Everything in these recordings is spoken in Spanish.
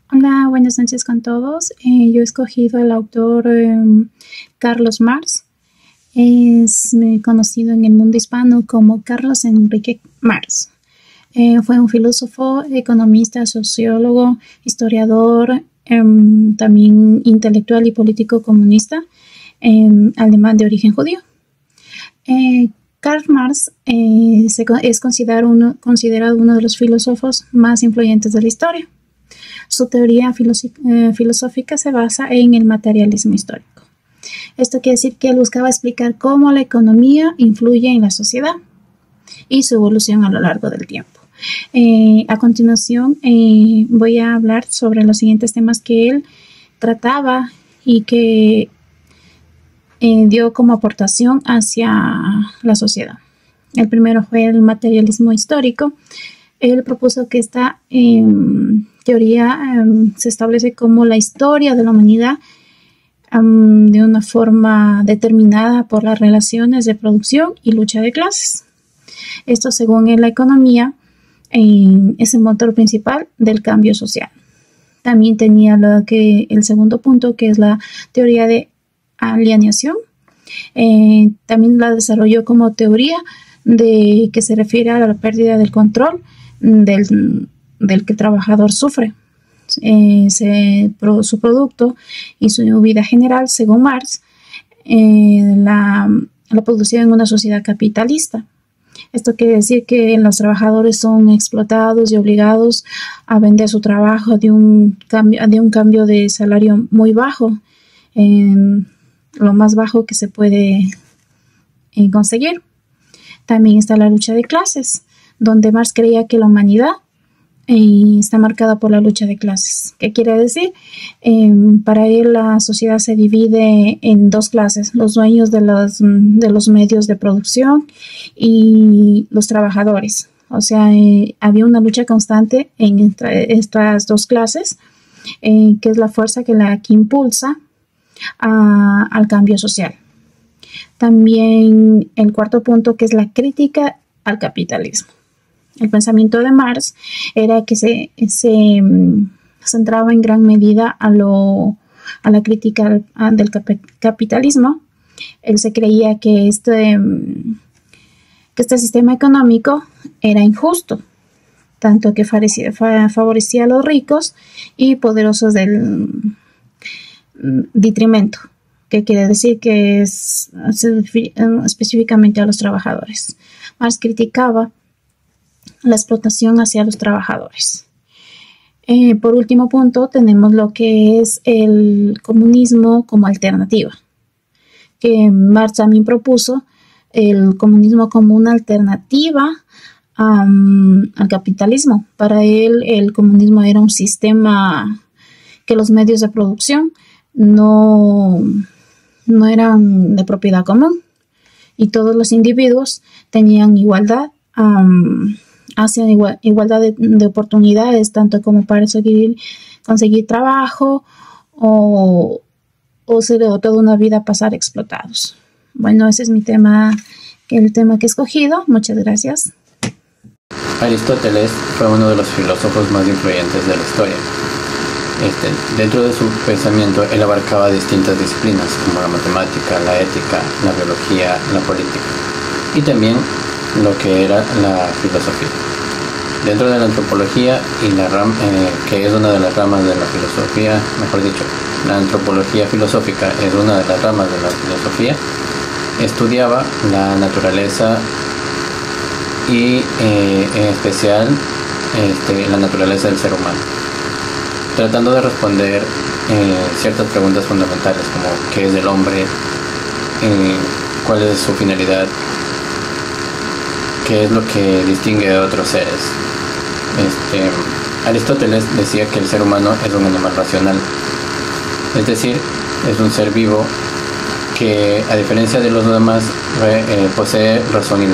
Hola, buenas noches con todos. Yo he escogido al autor Carlos Marx. Es conocido en el mundo hispano como Carlos Enrique Marx. Fue un filósofo, economista, sociólogo, historiador, también intelectual y político comunista, alemán de origen judío. Karl Marx es considerado uno de los filósofos más influyentes de la historia. Su teoría filosófica se basa en el materialismo histórico. Esto quiere decir que él buscaba explicar cómo la economía influye en la sociedad y su evolución a lo largo del tiempo. A continuación voy a hablar sobre los siguientes temas que él trataba y que dio como aportación hacia la sociedad. El primero fue el materialismo histórico. Él propuso que esta teoría se establece como la historia de la humanidad de una forma determinada por las relaciones de producción y lucha de clases. Esto, según la economía, es el motor principal del cambio social. También tenía el segundo punto, que es la teoría de alienación. También la desarrolló como teoría que se refiere a la pérdida del control del que el trabajador sufre. Su producto y su vida general, según Marx, la producción en una sociedad capitalista. Esto quiere decir que los trabajadores son explotados y obligados a vender su trabajo de un cambio de salario muy bajo, lo más bajo que se puede conseguir. También está la lucha de clases, donde Marx creía que la humanidad está marcada por la lucha de clases. ¿Qué quiere decir? Para él la sociedad se divide en dos clases: los dueños de los medios de producción y los trabajadores. O sea, había una lucha constante entre estas dos clases, que es la fuerza que impulsa al cambio social. También el cuarto punto, que es la crítica al capitalismo. El pensamiento de Marx era que se centraba en gran medida a la crítica del capitalismo. Él se creía que este sistema económico era injusto, tanto que favorecía a los ricos y poderosos del detrimento, que quiere decir que es específicamente a los trabajadores. Marx criticaba la explotación hacia los trabajadores. Por último punto, tenemos lo que es el comunismo como alternativa, que Marx también propuso el comunismo como una alternativa al capitalismo. Para él, el comunismo era un sistema que los medios de producción no eran de propiedad común y todos los individuos tenían igualdad, hacían igualdad de oportunidades, tanto como para conseguir trabajo o toda una vida pasar explotados. Bueno, ese es el tema que he escogido. Muchas gracias. Aristóteles fue uno de los filósofos más influyentes de la historia. Dentro de su pensamiento, él abarcaba distintas disciplinas como la matemática, la ética, la biología, la política y también lo que era la filosofía. Dentro de la antropología que es una de las ramas de la filosofía, mejor dicho, la antropología filosófica es una de las ramas de la filosofía, estudiaba la naturaleza y en especial la naturaleza del ser humano, tratando de responder ciertas preguntas fundamentales como qué es el hombre, cuál es su finalidad, qué es lo que distingue de otros seres. Aristóteles decía que el ser humano es un animal racional, es decir, es un ser vivo que, a diferencia de los demás, posee razón y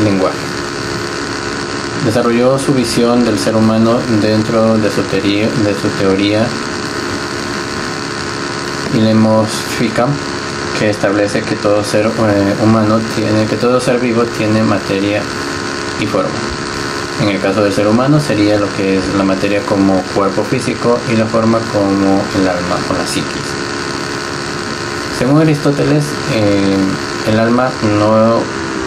lenguaje. Desarrolló su visión del ser humano dentro de su teoría ilemosfísica, que establece que todo ser humano que todo ser vivo tiene materia y forma. En el caso del ser humano sería lo que es la materia como cuerpo físico y la forma como el alma o la psiquis. Según Aristóteles, el alma no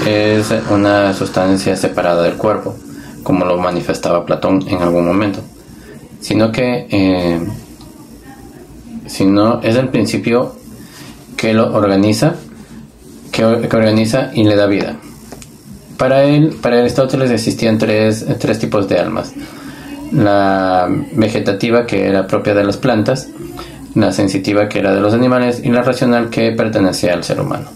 es una sustancia separada del cuerpo, como lo manifestaba Platón en algún momento, sino es el principio que lo organiza, que organiza y le da vida. Para Aristóteles existían tres tipos de almas: la vegetativa, que era propia de las plantas, la sensitiva, que era de los animales, y la racional, que pertenecía al ser humano.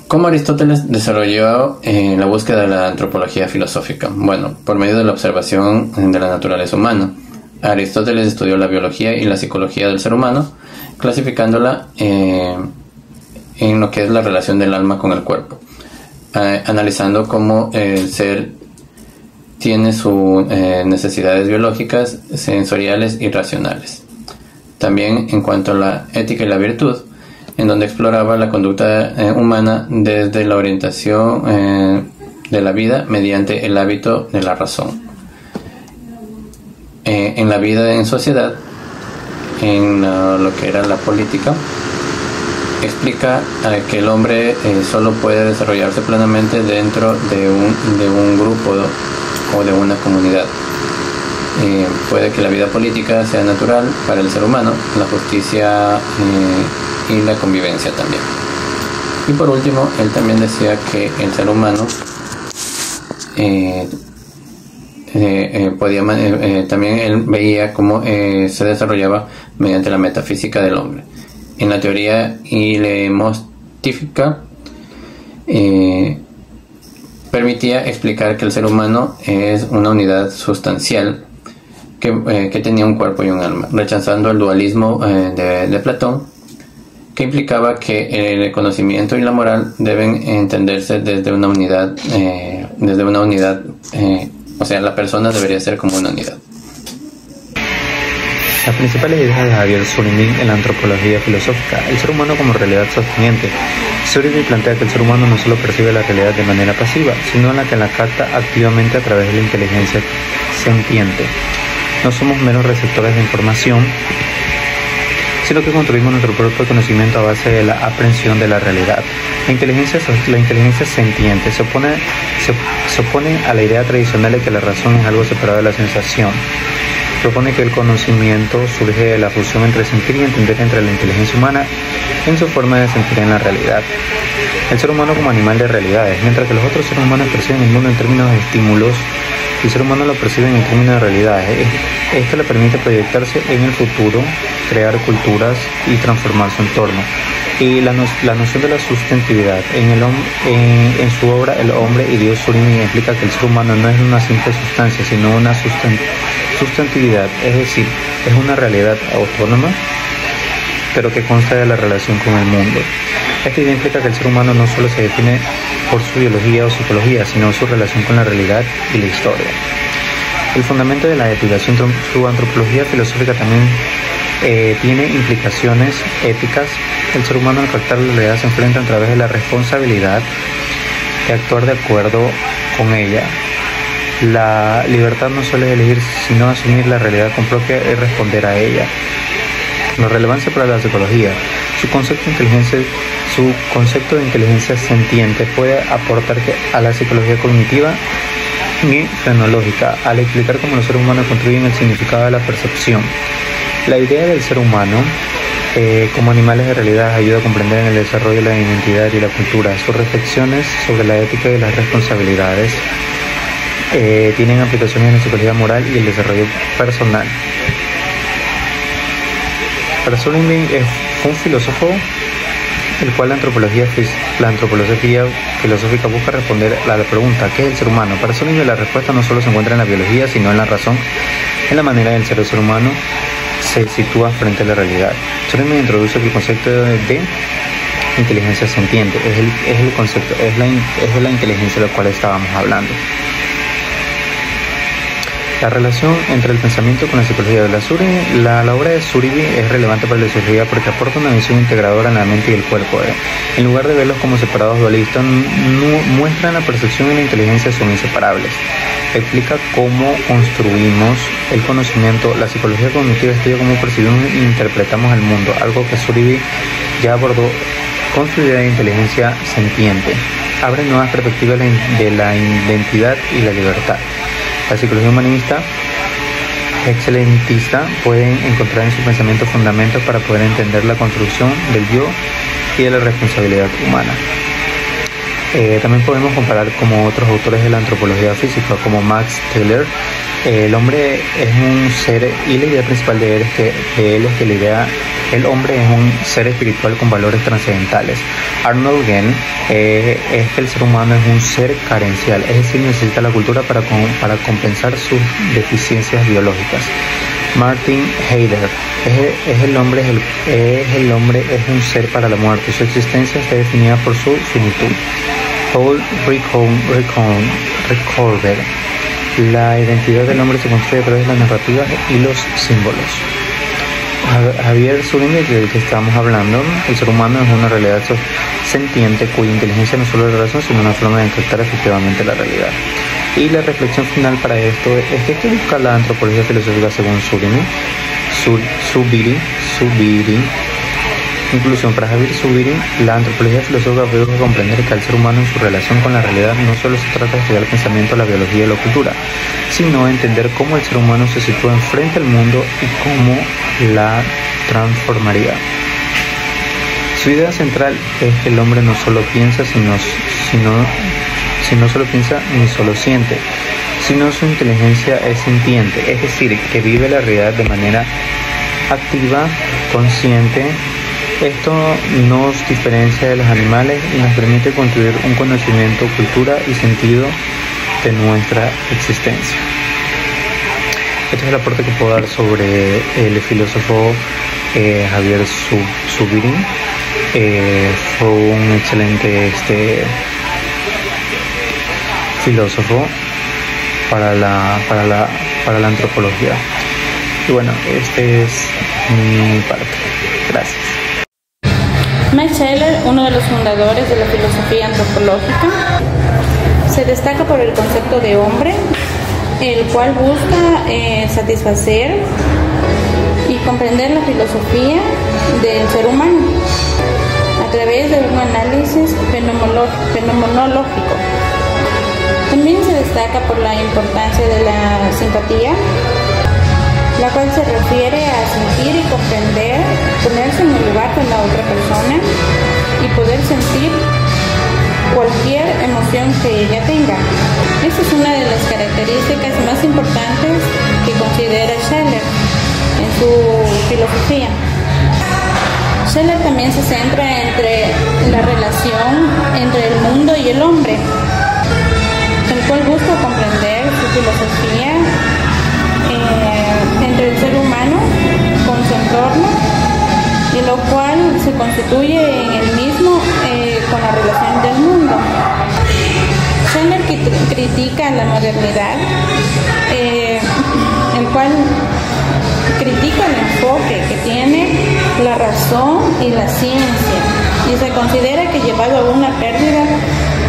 ¿Cómo Aristóteles desarrolló la búsqueda de la antropología filosófica? Bueno, por medio de la observación de la naturaleza humana. Aristóteles estudió la biología y la psicología del ser humano, clasificándola en lo que es la relación del alma con el cuerpo, analizando cómo el ser tiene sus necesidades biológicas, sensoriales y racionales. También en cuanto a la ética y la virtud, en donde exploraba la conducta humana desde la orientación de la vida mediante el hábito de la razón. En la vida en sociedad, en lo que era la política, explica que el hombre solo puede desarrollarse plenamente dentro de un grupo o de una comunidad. Puede que la vida política sea natural para el ser humano, la justicia y la convivencia también. Y por último, él también decía que el ser humano también él veía cómo se desarrollaba mediante la metafísica del hombre. En la teoría hilemostífica permitía explicar que el ser humano es una unidad sustancial que tenía un cuerpo y un alma, rechazando el dualismo de Platón, que implicaba que el conocimiento y la moral deben entenderse desde una unidad, o sea, la persona debería ser como una unidad. Las principales ideas de Javier Zuringling en la antropología filosófica: el ser humano como realidad sosteniente. Zuringling plantea que el ser humano no solo percibe la realidad de manera pasiva, sino en la que la capta activamente a través de la inteligencia sentiente. No somos meros receptores de información, sino que construimos nuestro propio conocimiento a base de la aprehensión de la realidad. La inteligencia sentiente se opone a la idea tradicional de que la razón es algo separado de la sensación. Propone que el conocimiento surge de la fusión entre sentir y entender entre la inteligencia humana en su forma de sentir en la realidad. El ser humano como animal de realidades. Mientras que los otros seres humanos perciben el mundo en términos de estímulos, el ser humano lo percibe en términos de realidades. Esto le permite proyectarse en el futuro, crear culturas y transformar su entorno. Y la noción de la sustentabilidad. En su obra El hombre y Dios, Zuringling explica que el ser humano no es una simple sustancia, sino una sustentabilidad, es decir, es una realidad autónoma, pero que consta de la relación con el mundo. Esta idea implica que el ser humano no solo se define por su biología o psicología, sino su relación con la realidad y la historia. El fundamento de la depuración. Su antropología filosófica también tiene implicaciones éticas. El ser humano al captar la realidad se enfrenta a través de la responsabilidad de actuar de acuerdo con ella. La libertad no suele elegir, sino asumir la realidad con propia y responder a ella. La relevancia para la psicología. Su concepto de inteligencia sentiente puede aportar a la psicología cognitiva y fenológica al explicar cómo los seres humanos contribuyen al significado de la percepción. La idea del ser humano como animales de realidad ayuda a comprender en el desarrollo de la identidad y la cultura. Sus reflexiones sobre la ética y las responsabilidades tienen aplicaciones en la psicología moral y el desarrollo personal. Para Zuringling fue un filósofo el cual la antropología filosófica busca responder a la pregunta ¿qué es el ser humano? Para Zuringling la respuesta no solo se encuentra en la biología, sino en la razón, en la manera en que el ser humano se sitúa frente a la realidad. Zuringling introduce el concepto de inteligencia sentiente, es el concepto, es de la inteligencia de la cual estábamos hablando. La relación entre el pensamiento con la psicología de la obra de Zuribi es relevante para la psicología porque aporta una visión integradora en la mente y el cuerpo. En lugar de verlos como separados dualistas, muestran la percepción y la inteligencia son inseparables. Explica cómo construimos el conocimiento. La psicología cognitiva estudia cómo percibimos e interpretamos el mundo, algo que Zuribi ya abordó con su idea de inteligencia sentiente. Abre nuevas perspectivas de la identidad y la libertad. La psicología humanista excelentista puede encontrar en su pensamiento fundamentos para poder entender la construcción del yo y de la responsabilidad humana. También podemos comparar como otros autores de la antropología física, como Max Teller. El hombre es un ser, y la idea principal de él es que el hombre es un ser espiritual con valores trascendentales. Arnold Gen es que el ser humano es un ser carencial, es decir, necesita la cultura para compensar sus deficiencias biológicas. Martin Heidegger el hombre es un ser para la muerte, su existencia está definida por su finitud. Paul Ricoeur, la identidad del hombre se construye a través de las narrativas y los símbolos. Javier Zuribi, del que estamos hablando, el ser humano es una realidad sentiente cuya inteligencia no solo es la razón, sino una forma de captar efectivamente la realidad. Y la reflexión final para esto es que busca la antropología filosófica según Zubiri. Inclusión para Javier Zubiri, la antropología filosófica busca comprender que el ser humano en su relación con la realidad no solo se trata de estudiar el pensamiento, la biología y la cultura, sino entender cómo el ser humano se sitúa enfrente al mundo y cómo la transformaría. Su idea central es que el hombre no solo piensa, no solo piensa ni solo siente, sino su inteligencia es sintiente, es decir, que vive la realidad de manera activa, consciente. Esto nos diferencia de los animales y nos permite construir un conocimiento, cultura y sentido de nuestra existencia. Este es el aporte que puedo dar sobre el filósofo Javier Zubiri. Fue un excelente filósofo para la antropología. Y bueno, este es mi parte. Gracias. Max Scheler, uno de los fundadores de la filosofía antropológica, se destaca por el concepto de hombre, el cual busca satisfacer y comprender la filosofía del ser humano a través de un análisis fenomenológico. También se destaca por la importancia de la simpatía, la cual se refiere a sentir y comprender, ponerse en el lugar de la otra persona y poder sentir cualquier emoción que ella tenga. Esta es una de las características más importantes que considera Scheler en su filosofía. Scheler también se centra entre la relación entre el mundo y el hombre, el cual busca comprender su filosofía entre el ser humano con su entorno, y lo cual se constituye en el mismo con la relación del mundo. Scheler critica la modernidad, el cual critica el enfoque que tiene la razón y la ciencia, y se considera que llevado a una pérdida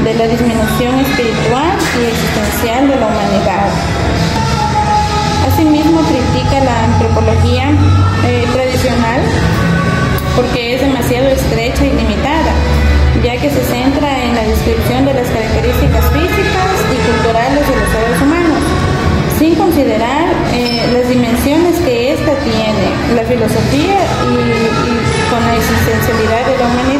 de la disminución espiritual y existencial de la humanidad. Asimismo, critica la antropología tradicional porque es demasiado estrecha y limitada, ya que se centra en la descripción de las características físicas y culturales de los seres humanos, sin considerar las dimensiones que ésta tiene, la filosofía y con la existencialidad de la humanidad.